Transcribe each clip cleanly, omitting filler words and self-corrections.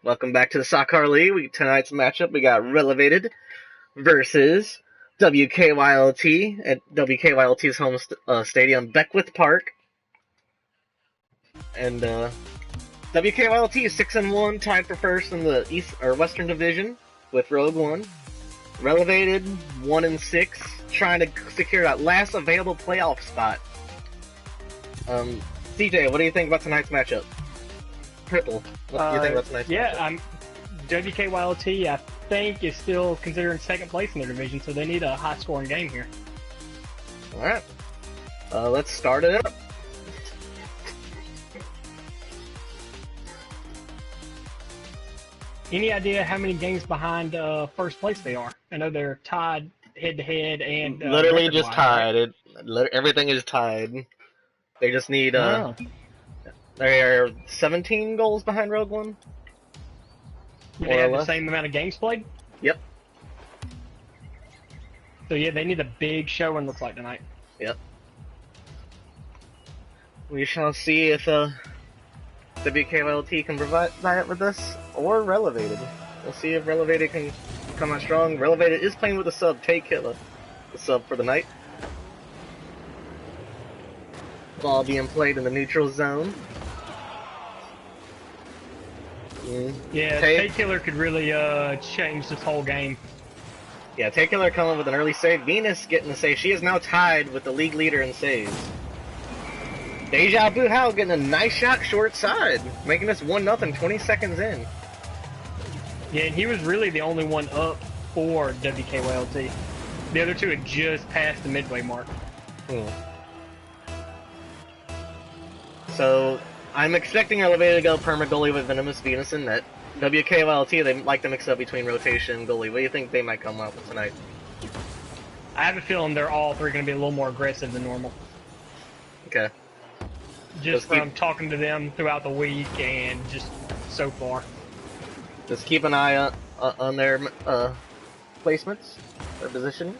Welcome back to the Soccer League. Tonight's matchup, we got Relevated versus WKYLT at WKYLT's home stadium, Beckwith Park. And WKYLT is 6-1, tied for first in the East or Western Division with Rogue One. Relevated 1-6, trying to secure that last available playoff spot. CJ, what do you think about tonight's matchup? Purple, what do you think about tonight's matchup? WKYLT, I think, is still considering second place in their division, so they need a high-scoring game here. Alright, let's start it up. Any idea how many games behind first place they are? I know they're tied head-to-head and... literally just tied. Right? Everything is tied. They just need... They are 17 goals behind Rogue One. They have the same amount of games played? Yep. So yeah, they need a big showing, looks like, tonight. Yep. We shall see if WKYLT can provide that with us, or Relevated. We'll see if Relevated can come out strong. Relevated is playing with a sub, Killer, the sub for the night. Ball being played in the neutral zone. Yeah, Killer could really change this whole game. Yeah, Killer coming with an early save. Venus getting the save. She is now tied with the league leader in saves. Deja Vu How getting a nice shot short side, making this 1-0 20 seconds in. Yeah, and he was really the only one up for WKYLT. The other two had just passed the midway mark. So, I'm expecting Relevated to go perma goalie with Venomous Venus in net. WKYLT, they like to mix up between rotation and goalie. What do you think they might come up with tonight? I have a feeling they're all three going to be a little more aggressive than normal. Okay. Just from talking to them throughout the week and just so far. Just keep an eye on their placements, their positioning.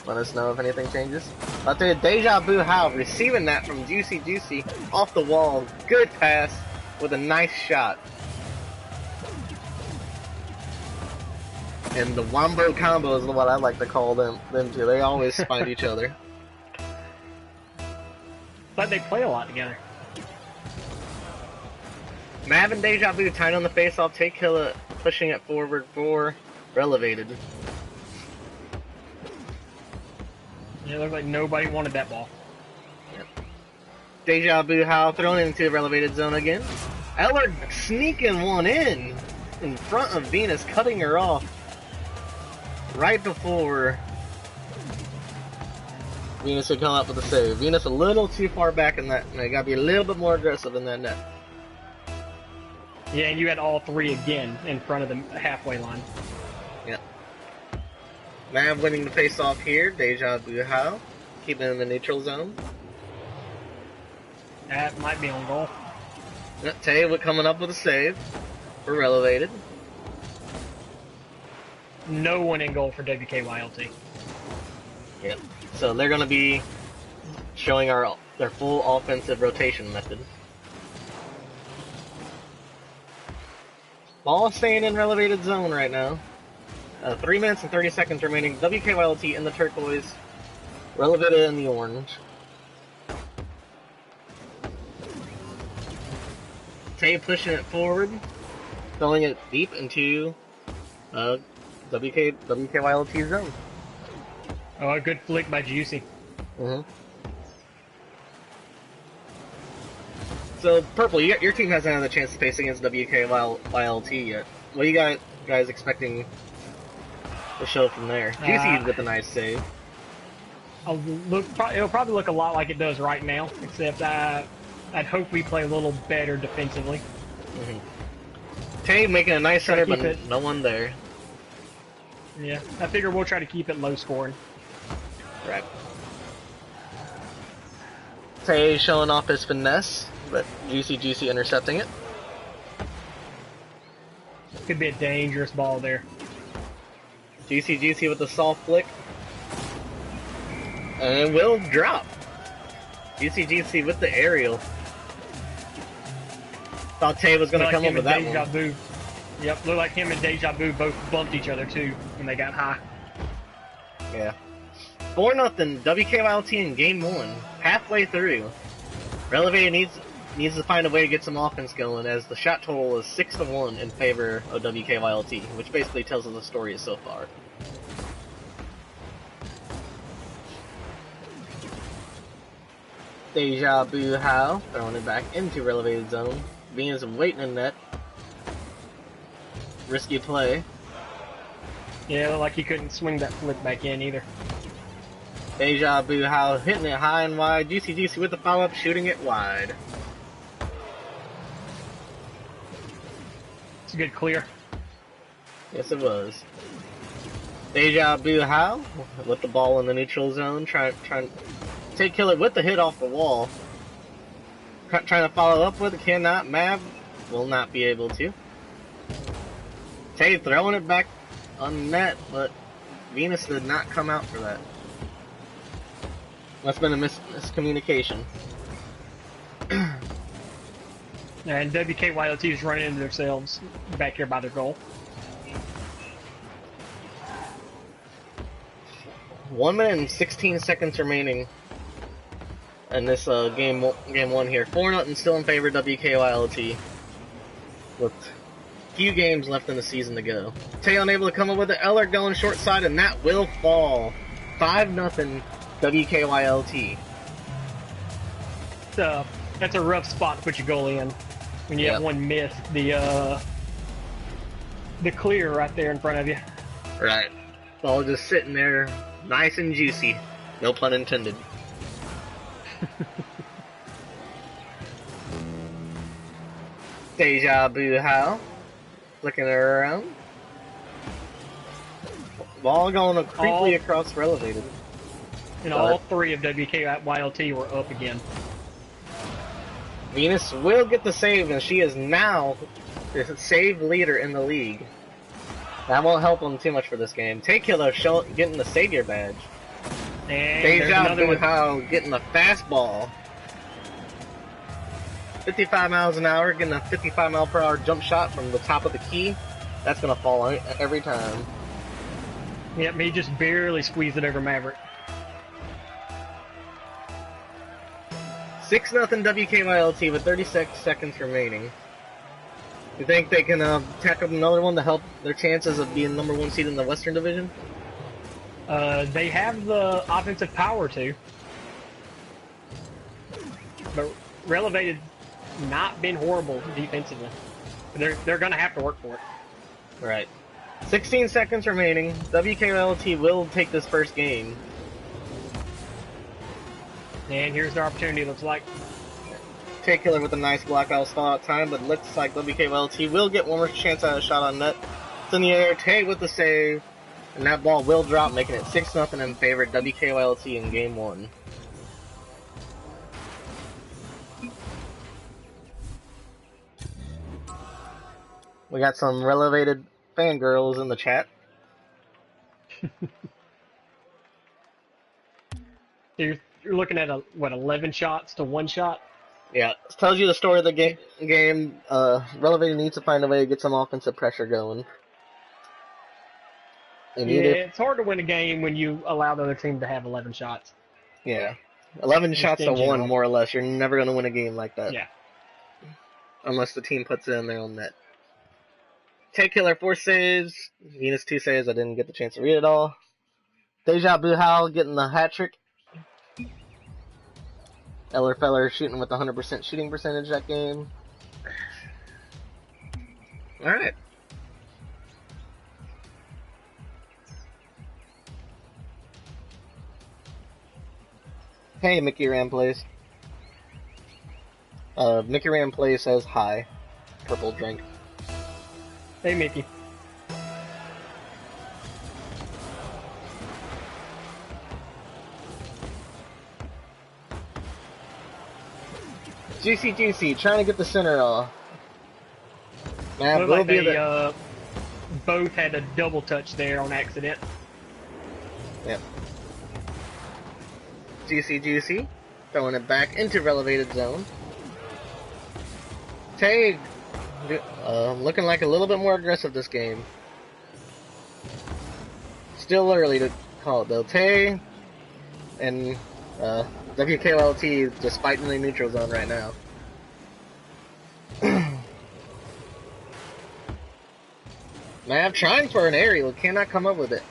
Let us know if anything changes. I'll tell you, Deja Vu How receiving that from Juicy off the wall. Good pass with a nice shot. And the Wombo combo is what I like to call them too. They always find each other. But they play a lot together. Mav and Deja Vu tied on the face-off. Killer pushing it forward for Relevated. Yeah, it looks like nobody wanted that ball. Yep. Deja Vu How thrown into the Relevated zone again. Eller sneaking one in front of Venus, cutting her off right before Venus would come up with a save. Venus a little too far back in that. They gotta be a little bit more aggressive in that net. Yeah, and you had all three again in front of the halfway line. Yep. Mav winning the face-off here. Deja Vu How keeping it in the neutral zone. That might be on goal. Yep, Tay coming up with a save for Relevated. No one in goal for WKYLT. Yep. So they're going to be showing their full offensive rotation method. Ball staying in Relevated zone right now. 3 minutes and 30 seconds remaining. WKYLT in the turquoise. Relevated in the orange. Tay pushing it forward. Throwing it deep into WKYLT zone. Oh, a good flick by Juicy. So, Purple, your team hasn't had a chance to face against WKYLT yet. What are you guys expecting to show from there? Juicy with a nice save. It'll probably look a lot like it does right now, except I'd hope we play a little better defensively. Tay making a nice center, but no one there. Yeah, I figure we'll try to keep it low scoring. Right. Tay showing off his finesse, but Juicy intercepting it. Could be a dangerous ball there. Juicy with the soft flick. And it will drop. Juicy with the aerial. Thought Tay was going to come up with that one. Yep, looked like him and Deja Vu both bumped each other too when they got high. Yeah. 4-0 WKYLT in game 1. Halfway through. Relevated needs to find a way to get some offense going, as the shot total is 6-1 in favor of WKYLT, which basically tells us the story so far. Deja Vu How throwing it back into Relevated zone. Venus waiting in net. Risky play. Yeah, looked like he couldn't swing that flip back in either. Deja Vu How hitting it high and wide. Juicy with the follow-up, shooting it wide. It's a good clear. Yes, it was. Deja Vu How with the ball in the neutral zone, trying to take killer with the hit off the wall. Trying to follow up with it, cannot. Mav will not be able to. Tay throwing it back on net, but Venus did not come out for that. That's been a miscommunication. And WKYLT is running into themselves back here by their goal. 1 minute and 16 seconds remaining in this game 1 here. 4-0 still in favor of WKYLT. With few games left in the season to go. Tay unable to come up with it. Eller going short side, and that will fall. 5-0 WKYLT. That's a rough spot to put your goal in when you have one miss. The clear right there in front of you. Right. Ball just sitting there, nice and juicy. No pun intended. Deja Vu How. Flicking it around. Ball going creepily across Relevated. And all three of WKYLT were up again. Venus will get the save, and she is now the save leader in the league. That won't help them too much for this game. Take Killer getting the savior badge. And Deja Vu How getting the fastball. 55 miles an hour, getting a 55 mile per hour jump shot from the top of the key. That's gonna fall every time. Yep, he just barely squeezed it over Maverick. 6-0 WKYLT with 36 seconds remaining. You think they can tack up another one to help their chances of being #1 seed in the Western Division? They have the offensive power to. But Relevated not been horrible defensively. They're going to have to work for it. Right. 16 seconds remaining. WKYLT will take this first game. And here's their opportunity, looks like. Take Killer with a nice block out stall out time, but looks like WKYLT will get one more chance at a shot on net. It's in the air. Tay with the save. And that ball will drop, making it 6-0 in favor of WKYLT in game 1. We got some Relevated fangirls in the chat. You're looking at, 11 shots to 1 shot? Yeah, it tells you the story of the game. Relevated needs to find a way to get some offensive pressure going. It's hard to win a game when you allow the other team to have 11 shots. Yeah. 11 shots to 1, more or less. You're never going to win a game like that. Yeah. Unless the team puts it in their own net. Take Killer 4 saves. Venus 2 saves. I didn't get the chance to read it all. Deja Vu How getting the hat trick. Feller shooting with 100% shooting percentage that game. Alright. Hey, Mickey Ram Plays. Mickey Ram Plays says hi. Purple drink. Hey, Mickey. Juicy, trying to get the center off. Man, Looked like they both had a double touch there on accident. Yep. Juicy, throwing it back into Relevated zone. Tay Looking like a little bit more aggressive this game. Still early to call it though. Tay and WKYLT just fighting in the neutral zone right now. Mav trying for an aerial, cannot come up with it.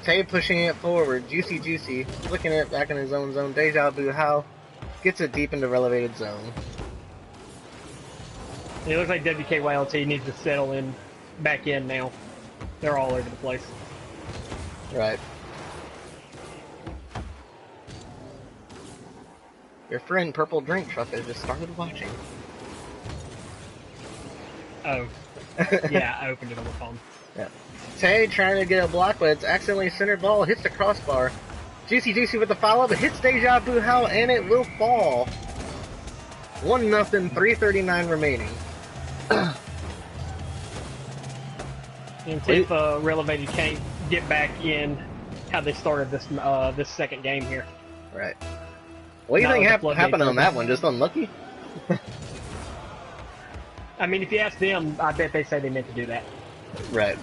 Tay pushing it forward. Juicy flicking it back in his own zone. Deja Vu How gets it deep into Relevated zone. It looks like WKYLT needs to settle in back in now. They're all over the place. Right. Your friend Purple Drink Trucker just started watching. Oh. Yeah, I opened it on the phone. Yeah. Tay trying to get a block, but it's accidentally centered ball, hits the crossbar. Juicy with the follow-up, it hits Deja Vu How, and it will fall. 1-0, 3:39 remaining. And see if Relevated can't get back in how they started this this second game here. Right. What do you think happened on that one? Just unlucky? I mean, if you ask them, I bet they say they meant to do that. Right.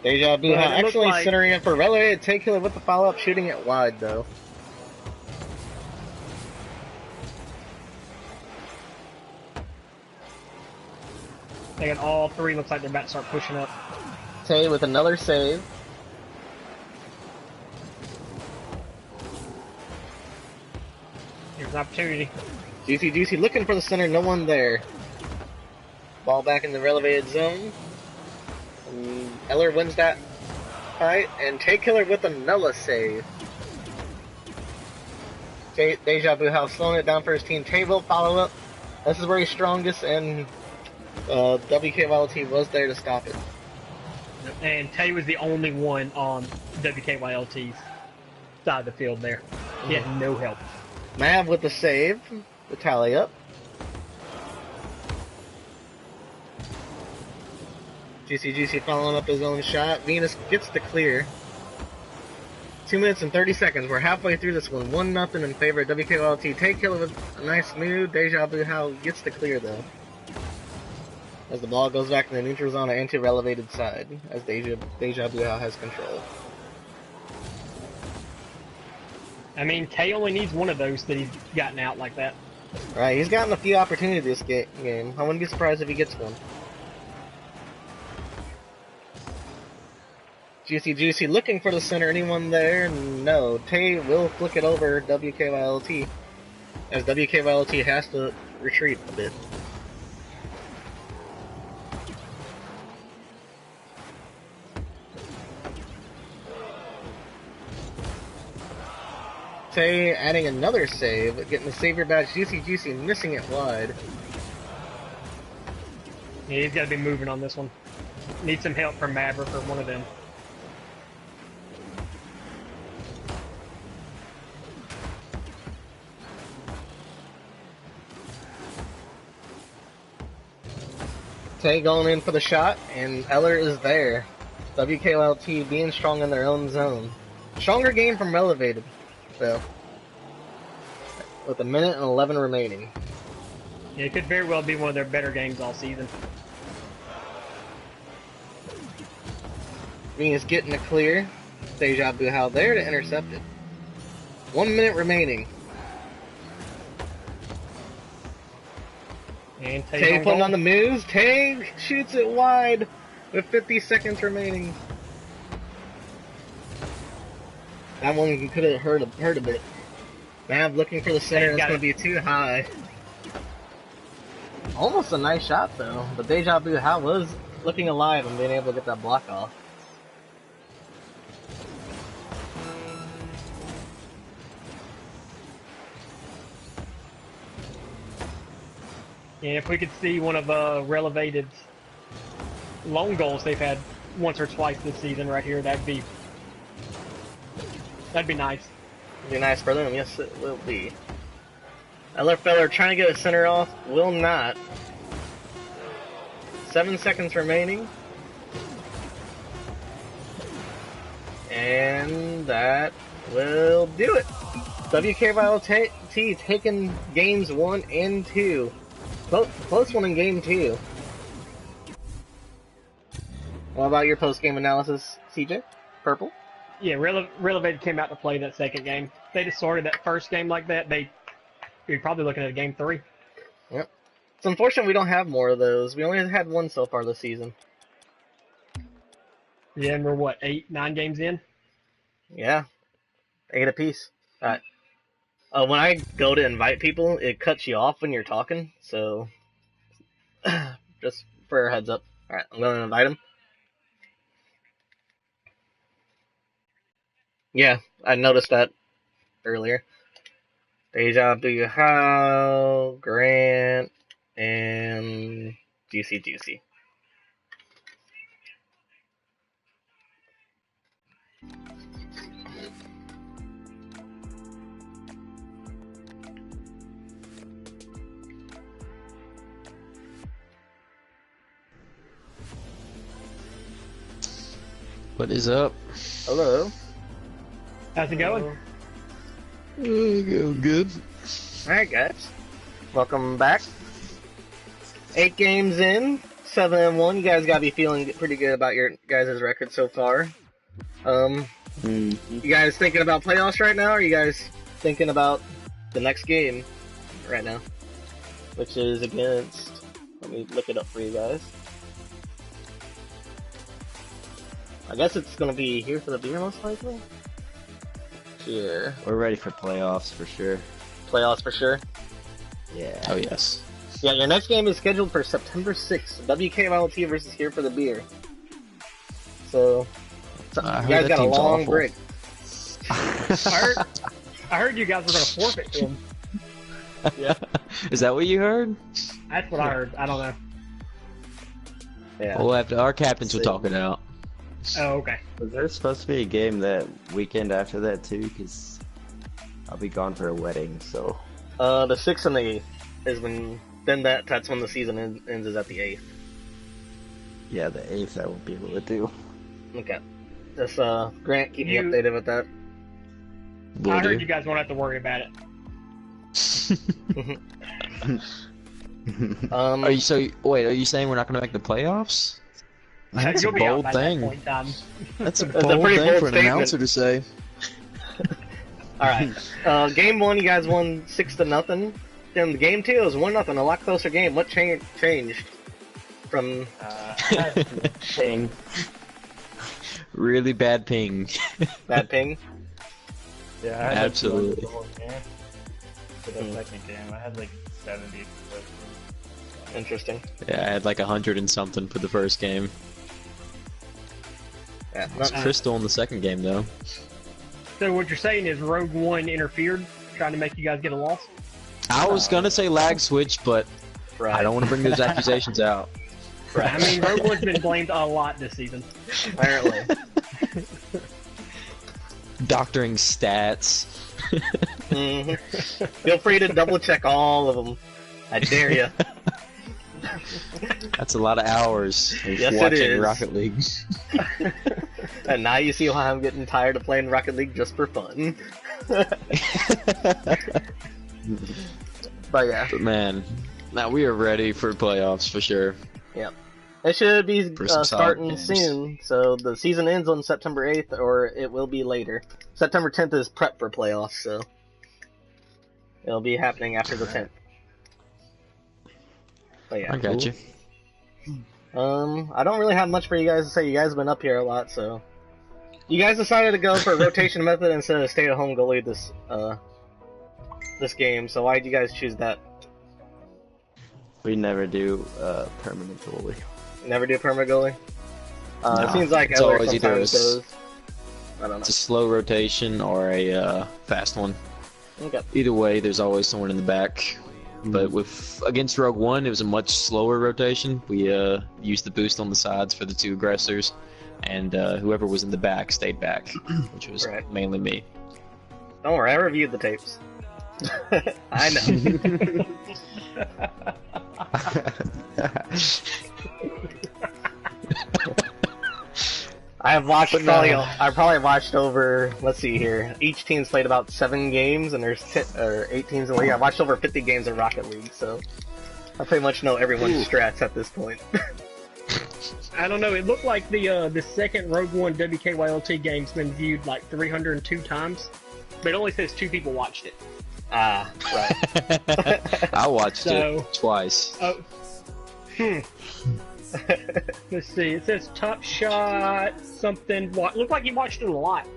Deja Vu How actually centering it for Relevated. Tay killer with the follow-up, shooting it wide though. They got all three. Looks like they're about to start pushing up. Tay with another save. Here's an opportunity. Juicy looking for the center, no one there. Ball back in the Relevated zone. Eller wins that fight, and Tay killer with another save. Deja Vu How slowing it down for his team. Tay will follow up. This is where he's strongest, and WKYLT was there to stop it. And Tay was the only one on WKYLT's side of the field there. He had no help. Mav with the save, the tally up. Juicy following up his own shot. Venus gets the clear. 2 minutes and 30 seconds. We're halfway through this one. 1-0 in favor of WKYLT. Tay killer with a nice move. Deja Vu How gets the clear though. As the ball goes back in the neutral zone and to Relevated side. As Deja Vu How has control. I mean, Tay only needs one of those that he's gotten out like that. Right, he's gotten a few opportunities this game. I wouldn't be surprised if he gets one. Juicy looking for the center. Anyone there? No. Tay will flick it over WKYLT. As WKYLT has to retreat a bit. Tay adding another save, getting the savior badge. Juicy missing it wide. Yeah, he's got to be moving on this one. Need some help from Maverick or one of them. Tay going in for the shot, and Eller is there. WKYLT being strong in their own zone. Stronger game from Relevated, though. With 1 minute and 11 remaining. Yeah, it could very well be one of their better games all season. Venus getting a clear. Deja Vu How there to intercept it. 1 minute remaining. And Tay putting on the moves. Tay shoots it wide with 50 seconds remaining. That one could have hurt a bit. Mav looking for the center. That's going to be too high. Almost a nice shot though. But Deja Vu How was looking alive and being able to get that block off. Yeah, if we could see one of Relevated's lone goals they've had once or twice this season right here, that'd be nice. It'd be nice for them, yes it will be. Eller feller trying to get a center off, will not. 7 seconds remaining. And that will do it. WKYLT WKYLT taking games 1 and 2. Close one in game 2. What about your post-game analysis, CJ? Purple? Yeah, Relevated came out to play that second game. They just sorted that first game like that. You're probably looking at a game 3. Yep. It's unfortunate we don't have more of those. We only had one so far this season. Yeah, and we're what, 8, 9 games in? Yeah. 8 apiece. Alright. When I go to invite people, it cuts you off when you're talking, so just for a heads up. Alright, I'm going to invite them. Yeah, I noticed that earlier. Deja Vu, Grant, and Juicy. What is up? Hello. How's it going? Good. Alright, guys. Welcome back. 8 games in, 7-1. You guys gotta be feeling pretty good about your guys' record so far. You guys thinking about playoffs right now, or are you guys thinking about the next game right now? Which is against... Let me look it up for you guys. I guess it's gonna be here for the beer, most likely. Yeah. We're ready for playoffs for sure. Playoffs for sure. Yeah. Oh yes. Yeah, your next game is scheduled for September 6th. WKYLT versus Here for the Beer. So, you guys got a long break. I heard you guys were going to forfeit him. Yeah. Is that what you heard? That's what I heard. I don't know. Yeah. Well, after our captains will talk it out. Oh, okay. Was there supposed to be a game that weekend after that too? Because I'll be gone for a wedding, so. The 6th and the 8th is when. Then that's when the season ends. Is at the 8th. Yeah, the 8th I won't be able to do. Okay. Just Grant, keep me updated with that. Will I do. heard you guys won't have to worry about it. Are you saying we're not going to make the playoffs? That's a You'll be out bold by that thing. point in time. That's a That's a bold pretty thing bold for an statement. announcer to say. Alright. Game 1, you guys won 6-0. Then game 2 was 1-0, a lot closer game. What changed from... Ping. Really bad ping. Bad ping? Yeah, I had Absolutely. Like, the whole game. For the second game, I had like 70. Interesting. Yeah, I had like 100 and something for the first game. Yeah, It's Crystal in the second game though. So what you're saying is Rogue One interfered, trying to make you guys get a loss? I was gonna say lag switch, but right. I don't want to bring those accusations out. I mean, Rogue One's been blamed a lot this season. Apparently. Doctoring stats. Feel free to double check all of them. I dare you. That's a lot of hours of Yes, it watching is. Rocket League. And now you see why I'm getting tired of playing Rocket League just for fun. But yeah. But man, now we are ready for playoffs for sure. Yeah. It should be For some solid starting games. soon, so the season ends on September 8th, or it will be later. September 10th is prep for playoffs, so it'll be happening after the 10th. But yeah. I got you. I don't really have much for you guys to say. You guys have been up here a lot, so you guys decided to go for a rotation method instead of stay-at-home goalie this game. So why did you guys choose that? We never do permanent goalie. Never do perma goalie. No, it seems like it's Eller always either sometimes a does. I don't It's a slow rotation or a fast one. know. Okay. Either way, there's always someone in the back. But with against Rogue One, it was a much slower rotation. We used the boost on the sides for the two aggressors, and whoever was in the back stayed back, which was Right. mainly me. Don't worry, I reviewed the tapes. I know. I have watched But probably. no. I probably watched over. Let's see here. Each team's played about 7 games, and there's 8 teams in the league. I watched over 50 games of Rocket League, so I pretty much know everyone's strats at this point. I don't know. It looked like the second Rogue One WKYLT game's been viewed like 302 times, but it only says 2 people watched it. Ah, right. I watched So- it twice. Oh. Let's see. It says Top Shot something. Looked like you watched it a lot.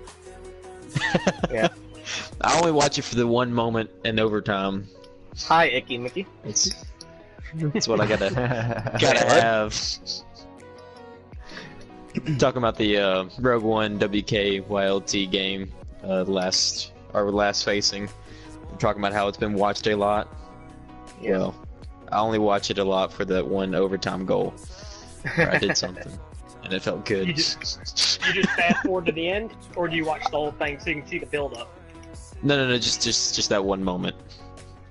Yeah. I only watch it for the one moment in overtime. Hi, Icky Mickey. That's what I gotta have. Talking about the Rogue One WKYLT game, our last facing. We're talking about how it's been watched a lot. Yeah. Well, I only watch it a lot for that one overtime goal where I did something, and it felt good. You just fast forward to the end, or do you watch the whole thing so you can see the build up? No, just that one moment.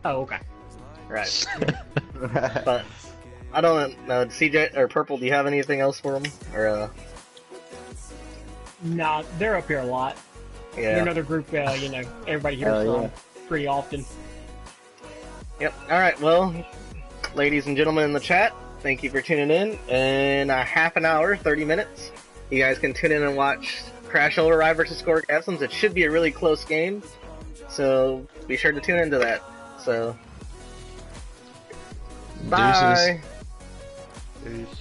Oh, okay. Right. But I don't know. CJ or Purple, do you have anything else for them? Or Nah, they're up here a lot. They're yeah. another group, everybody hears Hell from yeah. pretty often. Yep. All right. Well, ladies and gentlemen in the chat, thank you for tuning in. In a half an hour, 30 minutes, you guys can tune in and watch Crash Override versus Scorg Essence. It should be a really close game, so be sure to tune into that. So, bye. Deuces. Peace.